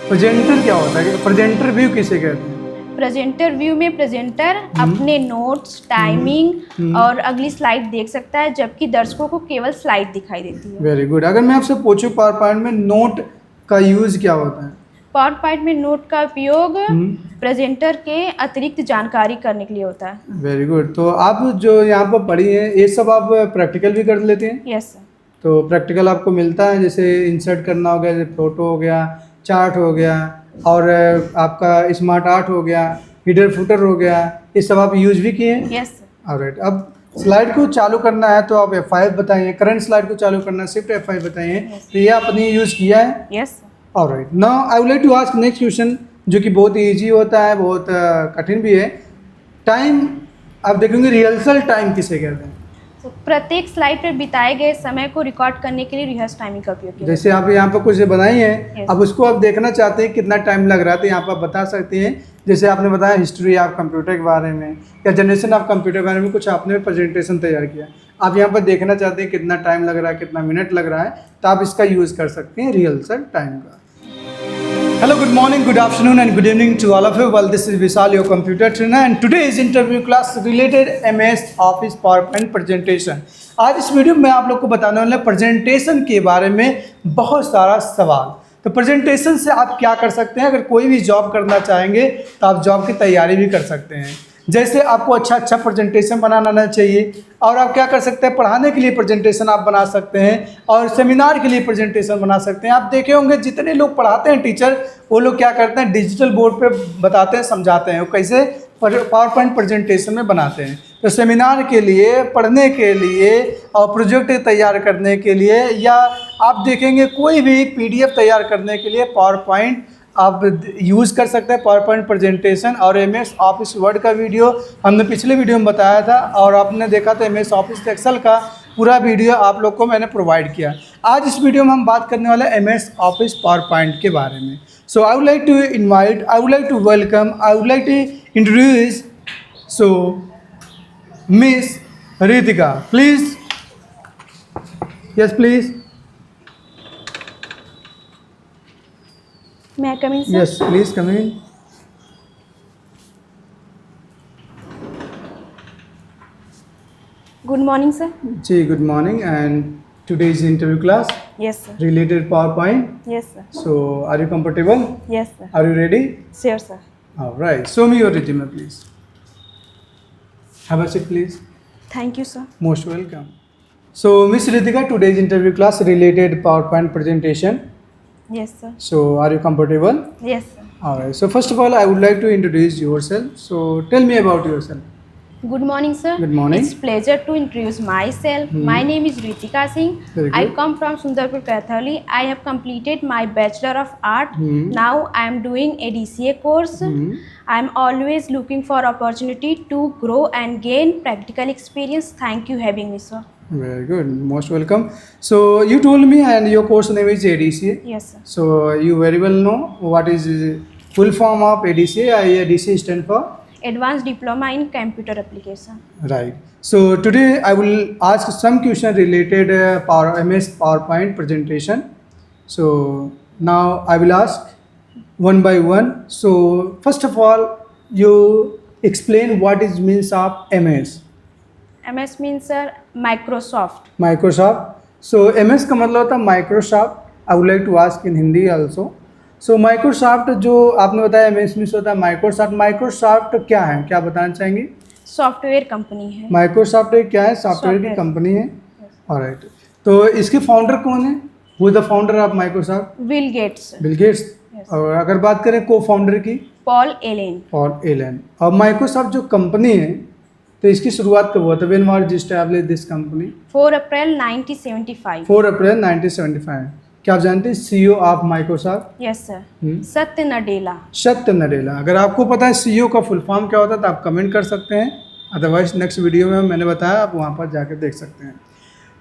Presenter क्या होता है? प्रेजेंटर व्यू किसे कहते हैं? प्रेजेंटर व्यू में प्रेजेंटर अपने नोट्स, टाइमिंग और अगली स्लाइड देख सकता है, जबकि दर्शकों को केवल स्लाइड दिखाई देती है। Very good. अगर मैं आपसे पूछूं पावर पॉइंट में नोट का यूज क्या होता है? पावर पॉइंट में नोट का उपयोग प्रेजेंटर के अतिरिक्त जानकारी करने के लिए होता है। Very good. तो आप जो यहाँ पर पढ़ी हैं ये सब आप प्रैक्टिकल भी कर लेते हैं? Yes sir. तो प्रैक्टिकल आपको मिलता है, जैसे इंसर्ट करना हो गया, जैसे फोटो हो गया, चार्ट हो गया, और आपका स्मार्ट आर्ट हो गया, हीडर फुटर हो गया, ये सब आप यूज भी किए हैं? Yes sir. ऑलराइट। अब स्लाइड को चालू करना है तो आप F5 बताइए, करंट स्लाइड को चालू करना है शिफ्ट F5 बताइए। तो ये आपने यूज किया है? Yes sir. Alright. Now I would like to ask next question, जो कि बहुत इजी होता है, बहुत कठिन भी है। टाइम आप देखेंगे, रिहर्सल टाइम किसे कहते हैं? तो प्रत्येक स्लाइड पर बिताए गए समय को रिकॉर्ड करने के लिए रिहर्स टाइमिंग का उपयोग किया जैसे आप यहाँ पर कुछ बनाई है, Yes. अब उसको आप देखना चाहते हैं कितना टाइम लग रहा है, तो यहाँ पर आप बता सकते हैं। जैसे आपने बताया हिस्ट्री ऑफ कंप्यूटर के बारे में या जनरेशन ऑफ कंप्यूटर के बारे में कुछ आपने प्रेजेंटेशन तैयार किया, आप यहाँ पर देखना चाहते हैं कितना टाइम लग रहा है, कितना मिनट लग रहा है, तो आप इसका यूज़ कर सकते हैं रिहर्सल टाइम का। Hello, good morning, good afternoon and good evening to all of you. Well, this is Vishal, your computer trainer, and today's interview class related MS Office PowerPoint presentation. आज इस video में आप लोग को बताने वाले presentation के बारे में बहुत सारा सवाल। तो प्रेजेंटेशन से आप क्या कर सकते हैं? अगर कोई भी जॉब करना चाहेंगे तो आप जॉब की तैयारी भी कर सकते हैं। जैसे आपको अच्छा प्रेजेंटेशन बनाना आना चाहिए, और आप क्या कर सकते हैं, पढ़ाने के लिए प्रेजेंटेशन आप बना सकते हैं, और सेमिनार के लिए प्रेजेंटेशन बना सकते हैं। आप देखे होंगे जितने लोग पढ़ाते हैं टीचर, वो लोग क्या करते हैं, डिजिटल बोर्ड पे बताते हैं, समझाते हैं, वो कैसे पावर पॉइंट प्रेजेंटेशन में बनाते हैं। तो सेमिनार के लिए, पढ़ने के लिए और प्रोजेक्ट तैयार करने के लिए, या आप देखेंगे कोई भी PDF तैयार करने के लिए पावर पॉइंट आप यूज़ कर सकते हैं। पावर पॉइंट प्रेजेंटेशन और MS ऑफिस वर्ड का वीडियो हमने पिछले वीडियो में बताया था, और आपने देखा था MS ऑफिस एक्सेल का पूरा वीडियो आप लोग को मैंने प्रोवाइड किया। आज इस वीडियो में हम बात करने वाले MS ऑफिस पावर पॉइंट के बारे में। So I would like to invite, I would like to welcome, I would like to introduce miss Ritika, please. Yes please. May I come in, sir? Yes, please come in. Good morning, sir. जी, good morning, and today's interview class Yes, sir. related PowerPoint. Yes, sir. So, are you comfortable? Yes, sir. Are you ready? Sure, sir. All right. Show me your resume, please. Have a seat, please. Thank you, sir. Most welcome. So, Miss Ritika, today's interview class related PowerPoint presentation. Yes, sir. So, are you comfortable? Yes, sir. All right. So, first of all, I would like to introduce yourself. So, tell me about yourself. Good morning, sir. Good morning. It's pleasure to introduce myself. My name is Ritika Singh. Very I good. come from Sundarpur, Kathali. I have completed my Bachelor of Art. Now I am doing a DCA course. I am always looking for opportunity to grow and gain practical experience. Thank you having me, sir. Very good. Most welcome. So, you told me, and your course name is ADCA. Yes, sir. So, you very well know what is full form of ADCA. ADCA stand for? Advanced Diploma in Computer Application. Right. So, today I will ask some question related MS PowerPoint presentation. So, now I will ask one by one. So, first of all, you explain what is means of MS. MS means, sir, Microsoft. Microsoft. So, MS का मतलब होता है Microsoft. I would like to ask in Hindi also. So, Microsoft जो आपने बताया MS में होता है Microsoft. Microsoft क्या है, क्या बताना चाहेंगे? सॉफ्टवेयर कंपनी है। Microsoft एक क्या है, सॉफ्टवेयर की कंपनी है। ऑलराइट। तो इसके फाउंडर कौन है? Who is the founder of Microsoft? Bill Gates. Bill Gates. और अगर बात करें को फाउंडर की, पॉल एलेन। Paul Allen. और माइक्रोसॉफ्ट जो कंपनी है, तो इसकी शुरुआत कब हुआ था? When was established this company? 4 अप्रैल 1975। 4 अप्रैल 1975। क्या आप जानते हैं CEO of Microsoft? Yes sir, सत्य नडेला। सत्य नडेला। अगर आपको पता है CEO का फुल फॉर्म क्या होता है तो आप कमेंट कर सकते हैं, अदरवाइज नेक्स्ट वीडियो में मैंने बताया, आप वहाँ पर जाकर देख सकते हैं।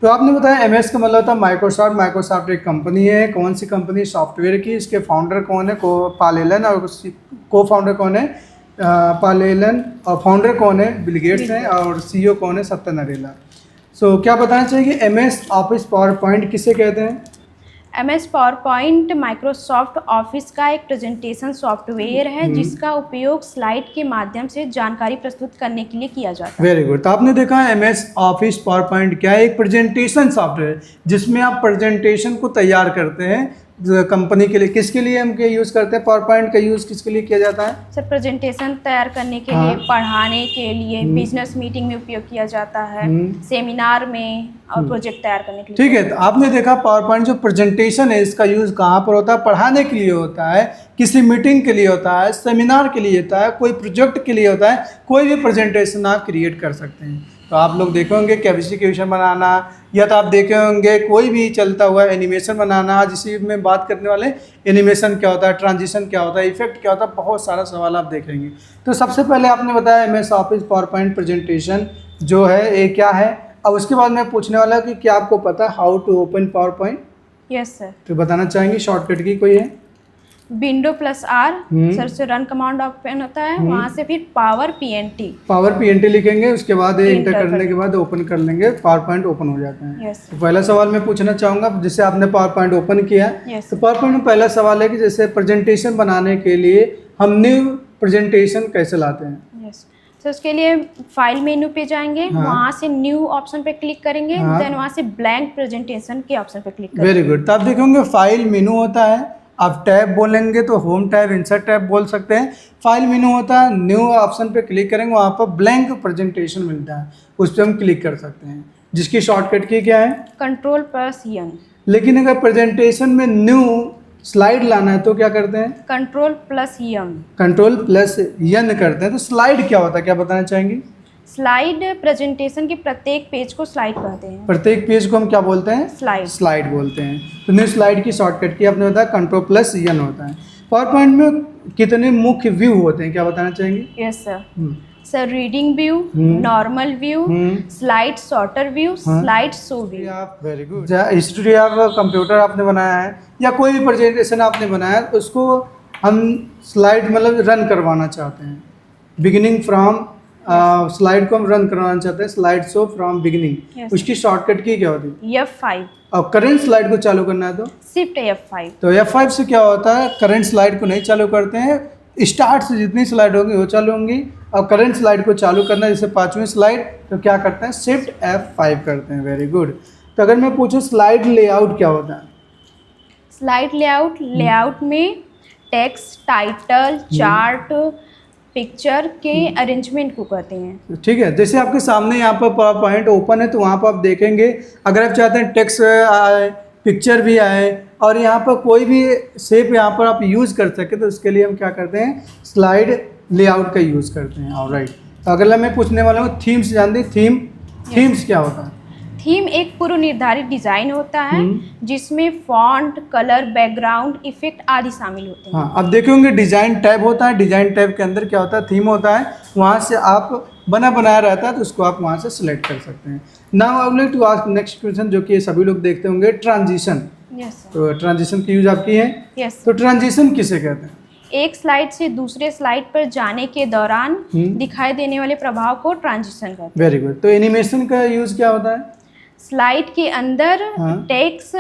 तो आपने बताया MS का मतलब होता है माइक्रोसॉफ्ट। माइक्रोसॉफ्ट एक कंपनी है। कौन सी कंपनी? सॉफ्टवेयर की। इसके फाउंडर कौन है? Paul Allen. और को फाउंडर कौन है? Paul Allen. और फाउंडर कौन है? बिल गेट्स हैं। और CEO कौन है? सत्य नडेला। सो क्या बताना चाहिए कि MS ऑफिस पावर पॉइंट किसे कहते हैं? MS PowerPoint माइक्रोसॉफ्ट ऑफिस का एक प्रेजेंटेशन सॉफ्टवेयर है जिसका उपयोग स्लाइड के माध्यम से जानकारी प्रस्तुत करने के लिए किया जाता है। Very good. तो आपने देखा MS ऑफिस पावर पॉइंट क्या है, एक प्रेजेंटेशन सॉफ्टवेयर जिसमें आप प्रेजेंटेशन को तैयार करते हैं कंपनी के लिए। किसके लिए हम के यूज़ करते हैं पावर पॉइंट का यूज़ किसके लिए किया जाता है? सर प्रेजेंटेशन तैयार करने के लिए, पढ़ाने के लिए, बिजनेस मीटिंग में उपयोग किया जाता है, सेमिनार में और प्रोजेक्ट तैयार करने के लिए। ठीक है। तो आपने देखा पावर पॉइंट जो प्रेजेंटेशन है इसका यूज़ कहाँ पर होता है? पढ़ाने के लिए होता है, किसी मीटिंग के लिए होता है, सेमिनार के लिए होता है, कोई प्रोजेक्ट के लिए होता है, कोई भी प्रेजेंटेशन आप क्रिएट कर सकते हैं। तो आप लोग देखे होंगे कैप्सिकेशन बनाना, या तो आप देखे होंगे कोई भी चलता हुआ एनिमेशन बनाना। आज इसी में बात करने वाले एनिमेशन क्या होता है, ट्रांजिशन क्या होता है, इफेक्ट क्या होता है, बहुत सारा सवाल आप देखेंगे। तो सबसे पहले आपने बताया MS office power point presentation जो है ये क्या है। अब उसके बाद मैं पूछने वाला कि क्या आपको पता है how to open PowerPoint? Yes sir. तो बताना चाहेंगे शॉर्टकट की कोई है? विंडो +R सर से रन कमांड ओपन होता है, वहाँ से फिर पावर PNT लिखेंगे, उसके बाद इंटर करने के बाद ओपन कर लेंगे, पावर पॉइंट ओपन हो जाता है। यस। तो पहला सवाल मैं पूछना चाहूँगा, जैसे आपने पावर पॉइंट ओपन किया तो पावर पॉइंट में पहला सवाल है कि जैसे प्रेजेंटेशन बनाने के लिए हम न्यू प्रेजेंटेशन कैसे लाते हैं? यस सर, उसके लिए फाइल मेनू पे जाएंगे, वहाँ से न्यू ऑप्शन पे क्लिक करेंगे, देन वहाँ से ब्लैंक प्रेजेंटेशन के ऑप्शन पे क्लिक करेंगे। Very good. तो आप देखेंगे फाइल मेनू होता है, आप टैब बोलेंगे तो होम टैब, इंसर्ट टैब बोल सकते हैं। फाइल मेनू होता है, न्यू ऑप्शन पे क्लिक करेंगे, वहाँ पर ब्लैंक प्रेजेंटेशन मिलता है, उस पर हम क्लिक कर सकते हैं, जिसकी शॉर्टकट की क्या है? Ctrl+N। लेकिन अगर प्रेजेंटेशन में न्यू स्लाइड लाना है तो क्या करते हैं? Ctrl+M। Ctrl+N करते हैं। तो स्लाइड क्या होता है, क्या बताना चाहेंगे? स्लाइड प्रेजेंटेशन के प्रत्येक पेज को स्लाइड कहते हैं। प्रत्येक पेज को हम क्या बोलते हैं? स्लाइड बोलते हैं। तो न्यू स्लाइड की शॉर्टकट की आपने बताया Ctrl+N होता है। पावर पॉइंट में कितने मुख्य व्यू होते हैं, क्या बताना चाहेंगे? Yes sir. Sir reading view, normal view, slide sorter view, slide show view. आप very good. History of computer आपने बनाया है या कोई भी प्रेजेंटेशन आपने बनाया है, उसको हम स्लाइड मतलब रन करवाना चाहते हैं, बिगिनिंग फ्रॉम स्लाइड को हम रन करवाना चाहते हैं, स्लाइड शो फ्रॉम बिगिनिंग। उसकी शॉर्टकट की क्या होती है? F5। और करंट स्लाइड को चालू करना है तो शिफ्ट F5। तो F5 से क्या होता है, करंट स्लाइड को नहीं चालू करते हैं, स्टार्ट से जितनी स्लाइड होंगी वो चालू होंगी। और करंट स्लाइड को चालू करना है, जैसे 5वीं स्लाइड, तो क्या करते हैं? शिफ्ट F5 करते हैं। Very good. तो अगर मैं पूछूं स्लाइड लेआउट क्या होता है? स्लाइड लेआउट में टेक्स्ट, टाइटल, चार्ट, पिक्चर के अरेंजमेंट को कहते हैं। ठीक है। जैसे आपके सामने यहाँ पर पावर पॉइंट ओपन है तो वहाँ पर आप देखेंगे, अगर आप चाहते हैं टेक्स्ट आए, पिक्चर भी आए और यहाँ पर कोई भी शेप यहाँ पर आप यूज़ कर सके, तो उसके लिए हम क्या करते हैं? स्लाइड लेआउट का यूज़ करते हैं। ऑलराइट। तो अगला मैं पूछने वाला हूँ थीम्स। जानते हैं थीम्स क्या होता है? थीम एक पूर्व निर्धारित डिजाइन होता है जिसमें फॉन्ट, कलर, बैकग्राउंड, इफेक्ट आदि शामिल होते हैं। हाँ, अब देखेंगे डिजाइन टैब होता है, डिजाइन टैब के अंदर क्या होता है? थीम होता है, वहाँ से आप बनाया रहता है तो उसको आप वहाँ से सिलेक्ट कर सकते हैं। Now I would like to ask next question, जो कि सभी लोग देखते होंगे, ट्रांजिशन। तो ट्रांजिशन की यूज आपकी है? यस। तो ट्रांजिशन किसे कहते हैं? एक स्लाइड से दूसरे स्लाइड पर जाने के दौरान दिखाई देने वाले प्रभाव को ट्रांजिशन कहते हैं। Very good. तो एनिमेशन का यूज क्या होता है? स्लाइड के अंदर टेक्स्ट,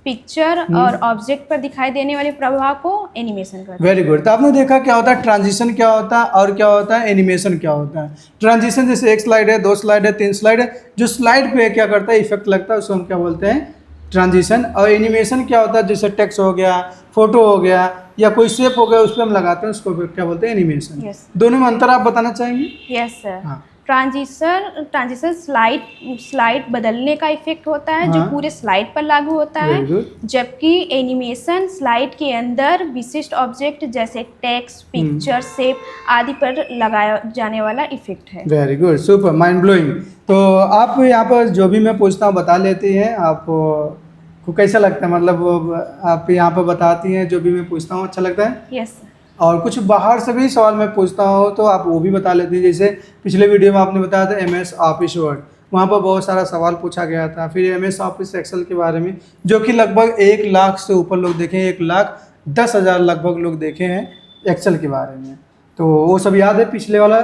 पिक्चर और ऑब्जेक्ट पर दिखाई देने वाले प्रभाव को एनिमेशन कहते हैं। Very good. तो आपने देखा क्या होता है ट्रांजिशन क्या होता है और क्या होता है एनिमेशन क्या होता है। ट्रांजिशन जैसे एक स्लाइड है, 2 स्लाइड है, 3 स्लाइड है, जो स्लाइड पे क्या करता है इफेक्ट लगता है, उसको हम क्या बोलते हैं? ट्रांजिशन। और एनिमेशन क्या होता है? जैसे टेक्स्ट हो गया, फोटो हो गया या कोई शेप हो गया, उस पर हम लगाते हैं, उसको क्या बोलते हैं? एनिमेशन। दोनों में अंतर आप बताना चाहेंगे? Yes sir. ट्रांजिशन स्लाइड बदलने का इफेक्ट होता है जो पूरे स्लाइड पर लागू होता है, जबकि एनिमेशन स्लाइड के अंदर विशिष्ट ऑब्जेक्ट जैसे टेक्स्ट, पिक्चर, शेप आदि पर लगाया जाने वाला इफेक्ट है। Very good, super, mind blowing. तो आप यहाँ पर जो भी मैं पूछता हूँ बता लेती हैं, आपको कैसा लगता है? मतलब आप यहाँ पर बताती हैं, जो भी मैं पूछता हूँ अच्छा लगता है? यस। और कुछ बाहर से भी सवाल मैं पूछता हूँ तो आप वो भी बता लेती हैं। जैसे पिछले वीडियो में आपने बताया था MS ऑफिस वर्ड, वहाँ पर बहुत सारा सवाल पूछा गया था। फिर MS ऑफिस एक्सेल के बारे में, जो कि लगभग 1 लाख से ऊपर लोग देखे हैं, 1,10,000 लगभग लोग देखे हैं एक्सेल के बारे में। तो वो सब याद है पिछले वाला?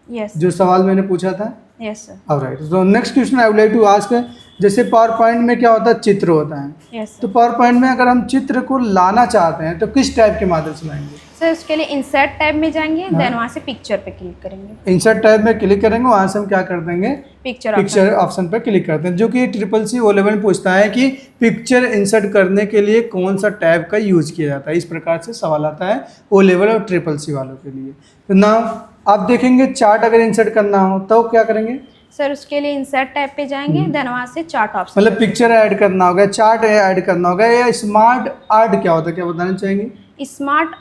यस। जो सवाल मैंने पूछा था? Yes sir. Alright. So next question I would like to ask, जैसे पावर पॉइंट में क्या होता है, चित्र होता है, यस तो पावर पॉइंट में अगर हम चित्र को लाना चाहते हैं तो किस टाइप के माध्यम से लाएंगे? सर उसके लिए इंसर्ट टैब में जाएंगे, हाँ। देन वहाँ से पिक्चर पे क्लिक करेंगे। इंसर्ट टैब में क्लिक करेंगे, वहाँ से हम क्या कर देंगे, पिक्चर पिक्चर ऑप्शन पर क्लिक करते हैं, जो कि CCC O11 पूछता है कि पिक्चर इंसर्ट करने के लिए कौन सा टैब का यूज़ किया जाता है। इस प्रकार से सवाल आता है O11 और CCC वालों के लिए। तो नाउ आप देखेंगे चार्ट अगर इंसर्ट करना हो तो क्या करेंगे? सर उसके लिए इंसर्ट टैब पे जाएंगे, देन वहाँ से चार्ट ऑप्शन। मतलब पिक्चर ऐड करना होगा, चार्ट ऐड करना होगा, या स्मार्ट आर्ट क्या होता है, क्या बताना चाहेंगे? स्मार्ट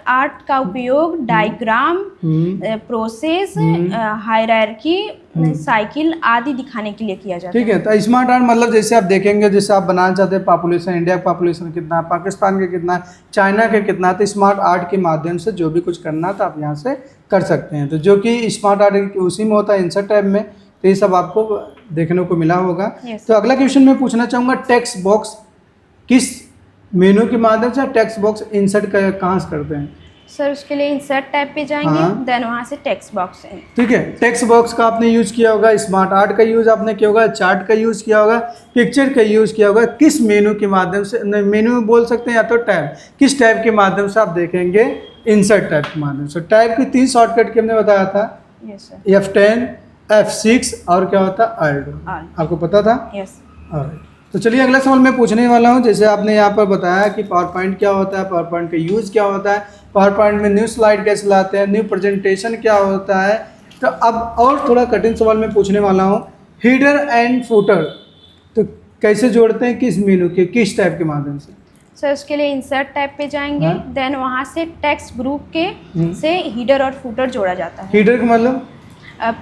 आर्ट का उपयोग डायग्राम, प्रोसेस, हायरार्की, साइकिल आदि दिखाने के लिए किया जाता है। ठीक है, तो स्मार्ट आर्ट मतलब जैसे आप देखेंगे, जैसे आप बनाना चाहते हैं पॉपुलेशन, इंडिया का पॉपुलेशन कितना है, पाकिस्तान के कितना है, चाइना के कितना है, तो स्मार्ट आर्ट के माध्यम से जो भी कुछ करना तो आप यहाँ से कर सकते हैं। तो जो कि स्मार्ट आर्ट उसी में होता है, इंसर्ट टैब में। तो ये सब आपको देखने को मिला होगा। तो अगला क्वेश्चन मैं पूछना चाहूँगा, टेक्स्ट बॉक्स किस मेनू के माध्यम से टेक्स्ट बॉक्स इंसर्ट कहाँ से करते हैं? सर उसके लिए इंसर्ट टैब पे जाएंगे, हाँ। देन वहाँ से टेक्स्ट बॉक्स है। ठीक है, टेक्स्ट बॉक्स का आपने यूज़ किया होगा, स्मार्ट आर्ट का यूज़ आपने किया होगा, चार्ट का यूज़ किया होगा, पिक्चर का यूज़ किया होगा। किस मेनू के माध्यम से, मेनू बोल सकते हैं या तो टैब, किस टैब के माध्यम से आप देखेंगे? इंसर्ट टैब के माध्यम से। टैब की 3 शॉर्टकट के हमने बताया था, यस सर। F10, F6 और क्या होता है, Alt। आपको पता था? यस। ऑलराइट, तो चलिए अगला सवाल मैं पूछने वाला हूँ। जैसे आपने यहाँ पर बताया कि पावर पॉइंट क्या होता है, पावर पॉइंट का यूज़ क्या होता है, पावर पॉइंट में न्यू स्लाइड कैसे लाते हैं, न्यू प्रेजेंटेशन क्या होता है। तो अब और थोड़ा कठिन सवाल मैं पूछने वाला हूँ, हीडर एंड फुटर तो कैसे जोड़ते हैं, किस मेनू के, किस टाइप के माध्यम से? सर उसके लिए इंसर्ट टैब पे जाएंगे, हाँ। देन वहाँ से टेक्स्ट ग्रुप के से हीडर और फुटर जोड़ा जाता है। हीडर का मतलब?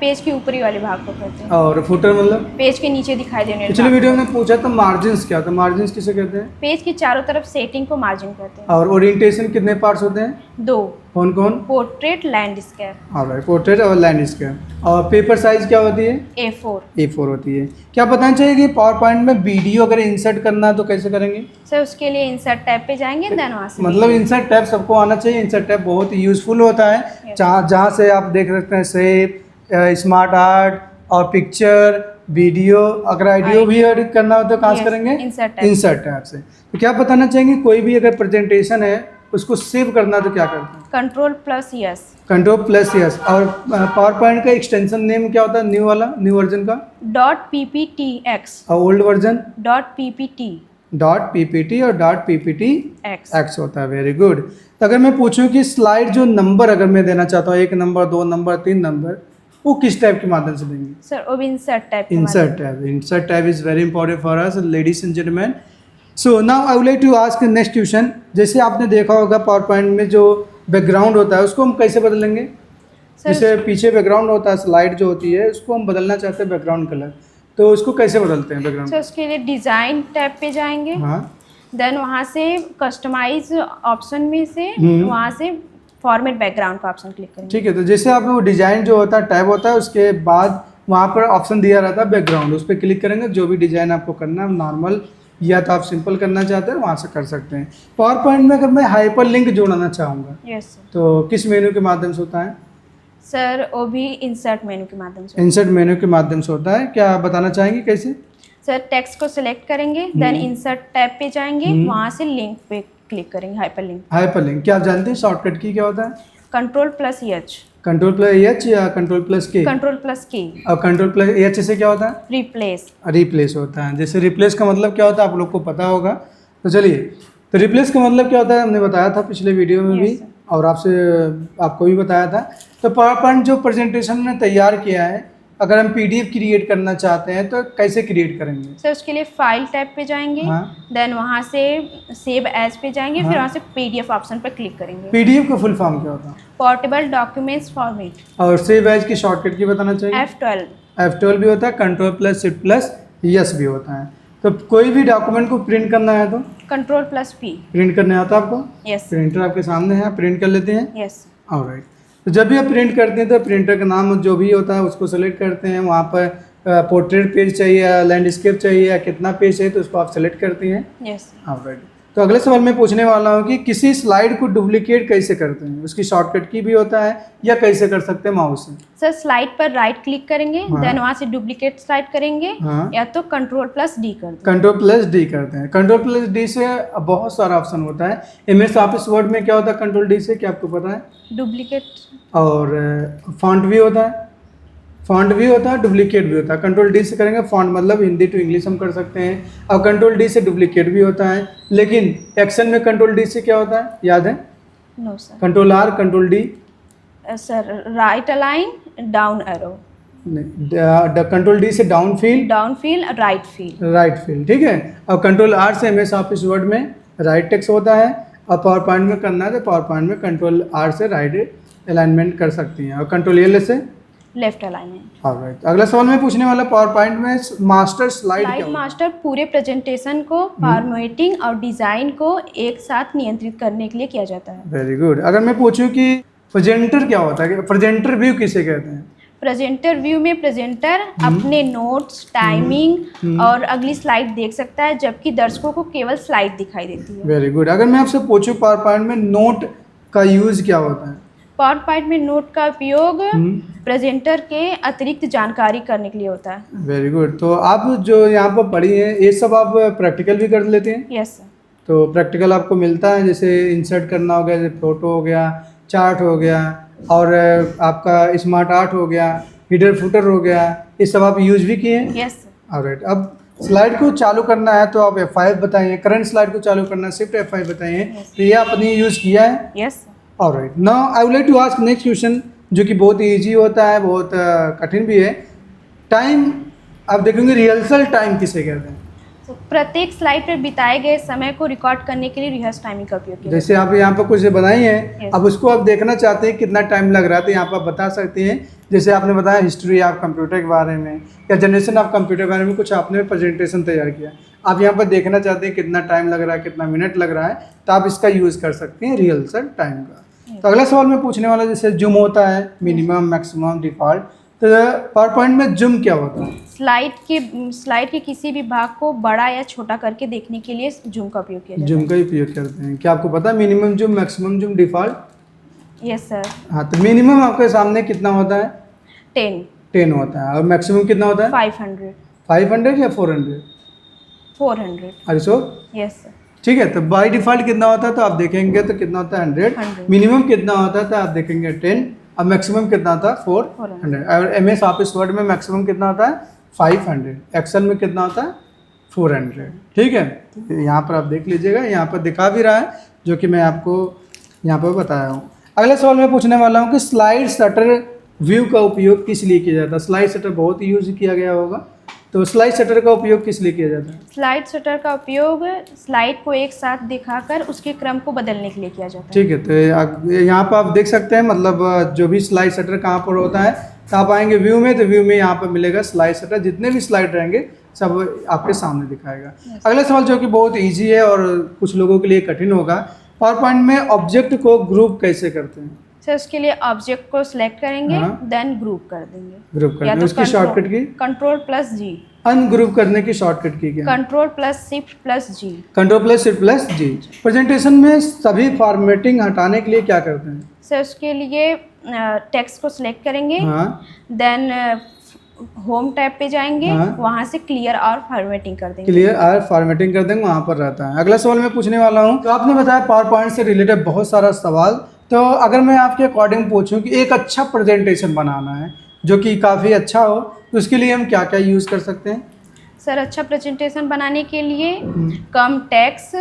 पेज के ऊपरी वाले भाग को कहते हैं, और फुटर मतलब? पेज के नीचे दिखाई देने पिछले वीडियो में पूछा था मार्जिन्स क्या होता है, मार्जिन्स किसे कहते हैं? पेज की चारों तरफ सेटिंग को मार्जिन कहते हैं। और ओरिएंटेशन कितने पार्ट्स होते हैं? 2, कौन कौन? Portrait, landscape. ऑलराइट, पोर्ट्रेट और लैंडस्केप। और पेपर साइज क्या होती है? A4 होती है। क्या बताना चाहिए कि पावर पॉइंट में वीडियो अगर इंसर्ट करना है तो कैसे करेंगे? सर उसके लिए इंसर्ट टैब पे जाएंगे, देन वहाँ से मतलब इंसर्ट टैब सबको आना चाहिए। इंसर्ट टैब बहुत ही यूजफुल होता है, जहाँ से आप देख सकते हैं शेप, स्मार्ट आर्ट और पिक्चर, वीडियो। अगर आइडियो भी एडिट करना हो तो कहाँ से करेंगे? इंसर्ट टैब से। तो क्या बताना चाहेंगे, कोई भी अगर प्रेजेंटेशन है उसको सेव करना तो क्या करते हैं? Ctrl+S। Ctrl+S। और पावर पॉइंट का एक्सटेंशन नेम क्या होता है, न्यू वाला, न्यू वर्जन का? .pptx। और ओल्ड वर्जन? .ppt। .ppt और .pptx X होता है। Very good. तो अगर मैं पूछूं कि स्लाइड जो नंबर अगर मैं देना चाहता हूँ, 1 नंबर, 2 नंबर, 3 नंबर, वो किस टाइप के माध्यम से देंगे? सर वो भी insert tab. Insert tab is very important for us ladies and gentleman. So now I would like to ask next question. जैसे आपने देखा होगा पावर पॉइंट में जो बैकग्राउंड होता है उसको हम कैसे बदलेंगे? जैसे पीछे बैकग्राउंड होता है, स्लाइड जो होती है उसको हम बदलना चाहते हैं बैकग्राउंड कलर, तो उसको कैसे बदलते हैं बैकग्राउंड? सर उसके लिए डिज़ाइन टैब पे जाएंगे, हाँ, देन वहाँ से कस्टमाइज ऑप्शन में से वहाँ से फॉर्मेट बैकग्राउंड का ऑप्शन क्लिक करेंगे। ठीक है, तो जैसे आप वो डिज़ाइन जो होता है टैब होता है, उसके बाद वहाँ पर ऑप्शन दिया रहता है बैकग्राउंड, उस पर क्लिक करेंगे। जो भी डिज़ाइन आपको करना है, नॉर्मल या तो आप सिंपल करना चाहते हैं वहाँ से कर सकते हैं। पावर पॉइंट में अगर मैं हाइपर लिंक जोड़ना चाहूँगा, यस तो किस मेनू के माध्यम से होता है? सर वो भी इंसर्ट मेनू के माध्यम से। इंसर्ट मेनू के माध्यम से होता है। क्या बताना चाहेंगे कैसे? सर टेक्स्ट को सिलेक्ट करेंगे, देन इंसर्ट टैब पे जाएंगे, वहाँ से लिंक पे क्लिक करेंगे, हाइपर लिंक। हाइपर लिंक क्या आप जानते हैं शॉर्टकट की क्या होता है? Ctrl+H। Ctrl+H या Ctrl+K? Ctrl+K। और Ctrl+H से क्या होता है? रिप्लेस। रिप्लेस होता है। जैसे रिप्लेस का मतलब क्या होता है आप लोग को पता होगा। तो चलिए, तो रिप्लेस का मतलब क्या होता है हमने बताया था पिछले वीडियो में भी, और आपको भी बताया था। तो पावर पॉइंट जो प्रेजेंटेशन ने तैयार किया है, अगर हम PDF क्रिएट करना चाहते हैं तो कैसे क्रिएट करेंगे? सर उसके लिए फाइल टैब पे जाएंगे, देन वहाँ से सेव एज पे जाएंगे, फिर वहाँ से PDF ऑप्शन पर क्लिक करेंगे। PDF का फुल फॉर्म क्या होता है? Portable documents format. और सेव एज की शॉर्टकट की बताना चाहिए? F12 भी होता है, Ctrl+Shift+S भी होता है। तो कोई भी डॉक्यूमेंट को प्रिंट करना है तो Ctrl+P। प्रिंट करने आता है आपको? यस। प्रिंटर आपके सामने है, प्रिंट कर लेते हैं। यस। ऑलराइट, तो जब भी आप प्रिंट करते हैं तो प्रिंटर का नाम जो भी होता है उसको सेलेक्ट करते हैं। वहाँ पर पोर्ट्रेट पेज चाहिए या लैंडस्केप चाहिए या कितना पेज चाहिए तो उसको आप सेलेक्ट करती हैं। यस। ऑलराइट, तो अगले सवाल में पूछने वाला हूँ कि किसी स्लाइड को डुप्लीकेट कैसे करते हैं, उसकी शॉर्टकट की भी होता है या कैसे कर सकते हैं माउस से। सर स्लाइड पर राइट क्लिक करेंगे, हाँ। देन वहाँ से डुप्लीकेट स्लाइड करेंगे, हाँ। या तो कंट्रोल+D कर देंगे। कंट्रोल+D करते हैं। कंट्रोल+D से बहुत सारा ऑप्शन होता है। MS ऑफिस वर्ड में क्या होता है कंट्रोल+D से, क्या आपको पता है? डुप्लीकेट और फॉन्ट भी होता है, फॉन्ट भी होता है, डुप्लीकेट भी होता है। कंट्रोल+D से करेंगे, फॉन्ट मतलब हिंदी टू इंग्लिश हम कर सकते हैं। और कंट्रोल+D से डुप्लीकेट भी होता है। लेकिन एक्शन में कंट्रोल+D से क्या होता है, याद है? No sir. Control R control D sir right align down arrow, control D से down fill, down fill right fill, right fill, ठीक है। और कंट्रोल+R से MS ऑफिस वर्ड में राइट टेक्स्ट होता है। और पावर पॉइंट में करना है तो पावर पॉइंट में कंट्रोल+R से राइट अलाइनमेंट कर सकती हैं। और कंट्रोल+L से लेफ्ट अलाइनमेंट। ऑलराइट। अगला सवाल में पूछने वाला पावर पॉइंट में मास्टर स्लाइड क्या स्लाइड मास्टर पूरे प्रेजेंटेशन को फॉर्मेटिंग और डिजाइन को एक साथ नियंत्रित करने के लिए किया जाता है। Very good. अगर मैं पूछूं कि प्रेजेंटर क्या होता है, प्रेजेंटर व्यू किसे कहते हैं? प्रेजेंटर व्यू में प्रेजेंटर अपने नोट्स, टाइमिंग और अगली स्लाइड देख सकता है, जबकि दर्शकों को केवल स्लाइड दिखाई देती है। Very good. अगर मैं आपसे पूछूं पावर पॉइंट में नोट का यूज क्या होता है? पावर पॉइंट में नोट का उपयोग प्रेजेंटर के अतिरिक्त जानकारी करने के लिए होता है। Very good. तो आप जो यहाँ पर पढ़ी है ये सब आप प्रैक्टिकल भी कर लेते हैं? Yes sir. तो प्रैक्टिकल आपको मिलता है, जैसे इंसर्ट करना हो गया, जैसे फोटो हो गया, चार्ट हो गया, और आपका स्मार्ट आर्ट हो गया, हीडर फुटर हो गया, ये सब आप यूज भी किए हैं? Yes sir. ऑलराइट। अब स्लाइड को चालू करना है तो आप F5 बताइए, करंट स्लाइड को चालू करना है शिफ्ट F5 बताइए। तो ये आपने यूज़ किया है? Yes sir. Alright. Now I would like to ask next question, जो कि बहुत इजी होता है, बहुत कठिन भी है। टाइम आप देखेंगे, रिहर्सल टाइम किसे कहते हैं? तो प्रत्येक स्लाइड पर बिताए गए समय को रिकॉर्ड करने के लिए रिहर्स टाइमिंग का उपयोग किया जैसे आप यहाँ पर कुछ बनाई है, Yes. अब उसको आप देखना चाहते हैं कितना टाइम लग रहा है, तो यहाँ पर आप बता सकते हैं। जैसे आपने बताया हिस्ट्री ऑफ कंप्यूटर के बारे में या जनरेशन ऑफ कंप्यूटर के बारे में कुछ आपने प्रेजेंटेशन तैयार किया, आप यहाँ पर देखना चाहते हैं कितना टाइम लग रहा है, कितना मिनट लग रहा है, तो आप इसका यूज़ कर सकते हैं रिहर्सल टाइम का। तो अगला सवाल मैं पूछने वाला, जैसे जूम होता है, मिनिमम, मैक्सिमम, डिफॉल्ट, तो पावर पॉइंट में जूम क्या होता है? स्लाइड के किसी भी भाग को बड़ा या छोटा करके देखने के लिए जूम का उपयोग किया जाता जूम का ही उपयोग करते हैं। क्या आपको पता है minimum zoom, maximum zoom, default? है। Yes sir. हाँ, तो मिनिमम आपके सामने कितना होता है? 10 होता है। और मैक्सिमम कितना होता है? 500 500 या 400? 400। अरे सो यस सर। ठीक है। तो बाय डिफॉल्ट कितना होता है तो आप देखेंगे तो कितना होता है 100। मिनिमम कितना होता है तो आप देखेंगे 10। और मैक्सिमम कितना होता है 400। और MS ऑफिस वर्ड में मैक्सिमम कितना होता है 500। एक्सेल में कितना होता है 400। ठीक है। तो यहाँ पर आप देख लीजिएगा, यहाँ पर दिखा भी रहा है जो कि मैं आपको यहाँ पर बताया हूँ। अगला सवाल मैं पूछने वाला हूँ कि स्लाइड शटर व्यू का उपयोग किस लिए किया जाता है? स्लाइड शटर बहुत यूज किया गया होगा, तो स्लाइड शटर का उपयोग किस लिए किया जाता है? स्लाइड शटर का उपयोग स्लाइड को एक साथ दिखाकर उसके क्रम को बदलने के लिए किया जाता है। ठीक है। तो यहाँ पर आप देख सकते हैं, मतलब जो भी स्लाइड शटर कहाँ पर होता है, तो आप आएंगे व्यू में, तो व्यू में यहाँ पर मिलेगा स्लाइड शटर, जितने भी स्लाइड रहेंगे सब आपके सामने दिखाएगा। अगला सवाल जो कि बहुत ईजी है और कुछ लोगों के लिए कठिन होगा, पावर पॉइंट में ऑब्जेक्ट को ग्रुप कैसे करते हैं? सर उसके लिए ऑब्जेक्ट को सिलेक्ट करेंगे, हाँ। देन ग्रुप कर देंगे। ग्रुप या करते हैं, तो उसकी शॉर्टकट की? कंट्रोल+G। अनग्रुप करने की शॉर्टकट की क्या? कंट्रोल+Shift+G। कंट्रोल+Shift+G। प्रेजेंटेशन में सभी फॉर्मेटिंग हटाने के लिए क्या करते हैं? सर उसके लिए टेक्स्ट को सिलेक्ट करेंगे, हाँ। देन होम टैब पे जाएंगे, हाँ। वहाँ से क्लियर और फॉर्मेटिंग कर देंगे। क्लियर और फॉर्मेटिंग कर देंगे, वहाँ पर रहता है। अगला सवाल मैं पूछने वाला हूँ, तो आपने बताया पावर पॉइंट से रिलेटेड बहुत सारा सवाल, तो अगर मैं आपके अकॉर्डिंग पूछूं कि एक अच्छा प्रेजेंटेशन बनाना है जो कि काफ़ी अच्छा हो, तो उसके लिए हम क्या क्या यूज़ कर सकते हैं? सर अच्छा प्रेजेंटेशन बनाने के लिए कम टेक्स्ट,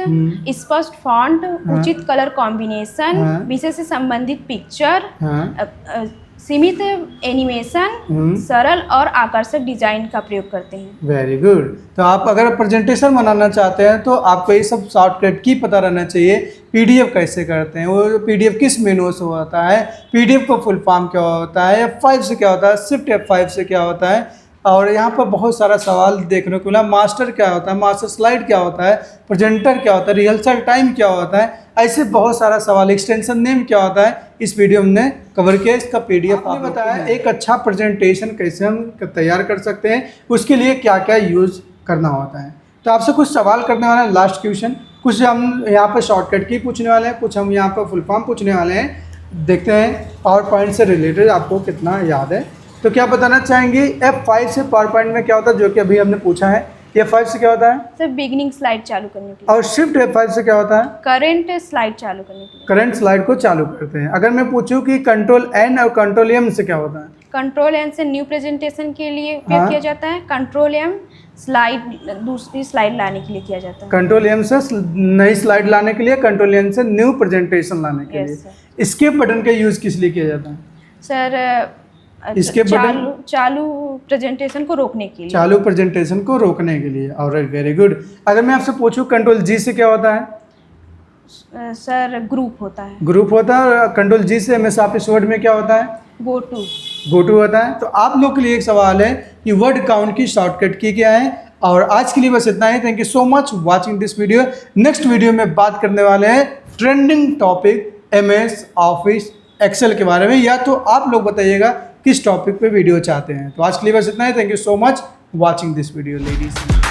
स्पष्ट फॉन्ट, उचित कलर कॉम्बिनेशन, हाँ। विषय से संबंधित पिक्चर, हाँ। सीमित एनिमेशन, सरल और आकर्षक डिजाइन का प्रयोग करते हैं। Very good. तो आप अगर प्रेजेंटेशन बनाना चाहते हैं तो आपको ये सब शॉर्टकट की पता रहना चाहिए। PDF कैसे करते हैं, वो PDF किस मेनू से होता है, PDF का फुल फॉर्म क्या होता है, F5 से क्या होता है, शिफ्ट F5 से क्या होता है, और यहाँ पर बहुत सारा सवाल देखने को मिला। मास्टर क्या होता है, मास्टर स्लाइड क्या होता है, प्रेजेंटर क्या होता है, रिहर्सल टाइम क्या होता है, ऐसे बहुत सारा सवाल, एक्सटेंशन नेम क्या होता है, इस वीडियो में हमने कवर किया। इसका PDF आपने बताया एक अच्छा प्रेजेंटेशन कैसे हम तैयार कर सकते हैं, उसके लिए क्या क्या यूज़ करना होता है। तो आपसे कुछ सवाल करने वाला है, लास्ट क्वेश्चन, कुछ हम यहाँ पर शॉर्टकट की पूछने वाले हैं, कुछ हम यहाँ पर फुल फॉर्म पूछने वाले हैं। देखते हैं पावर पॉइंट से रिलेटेड आपको कितना याद है। तो क्या बताना चाहेंगे F5 से पावर पॉइंट में क्या होता है, जो कि अभी हमने पूछा है। F5 से क्या होता है? सर बिगिनिंग स्लाइड चालू करने के लिए। और शिफ्ट F5 से क्या होता है? करंट स्लाइड चालू करने के लिए। करंट स्लाइड को चालू करते हैं। अगर मैं पूछूं कि कंट्रोल N और कंट्रोल M से क्या होता है? कंट्रोल एन से न्यू प्रेजेंटेशन के लिए उपयोग किया जाता है। कंट्रोल एम स्लाइड दूसरी स्लाइड लाने के लिए किया जाता है। कंट्रोल M से नई स्लाइड लाने के लिए, कंट्रोल N से न्यू प्रेजेंटेशन लाने के लिए। एस्केप बटन का यूज किस लिए किया जाता है? सर इसके चालू प्रेजेंटेशन को रोकने के लिए। चालू प्रेजेंटेशन को रोकने के लिए। Alright, very good. अगर मैं आपसे पूछूं कंट्रोल G से क्या होता है? सर ग्रुप होता है। ग्रुप होता है। कंट्रोल G से MS ऑफिस वर्ड में क्या होता है? गो टू होता है। तो आप लोग के लिए एक सवाल है कि वर्ड काउंट की शॉर्टकट की क्या है। और आज के लिए बस इतना ही। Thank you so much watching this video. Next video में बात करने वाले हैं trending topic MS office excel के बारे में, या तो आप लोग बताइएगा किस टॉपिक पे वीडियो चाहते हैं। तो आज के लिए बस इतना ही। Thank you so much watching this video ladies.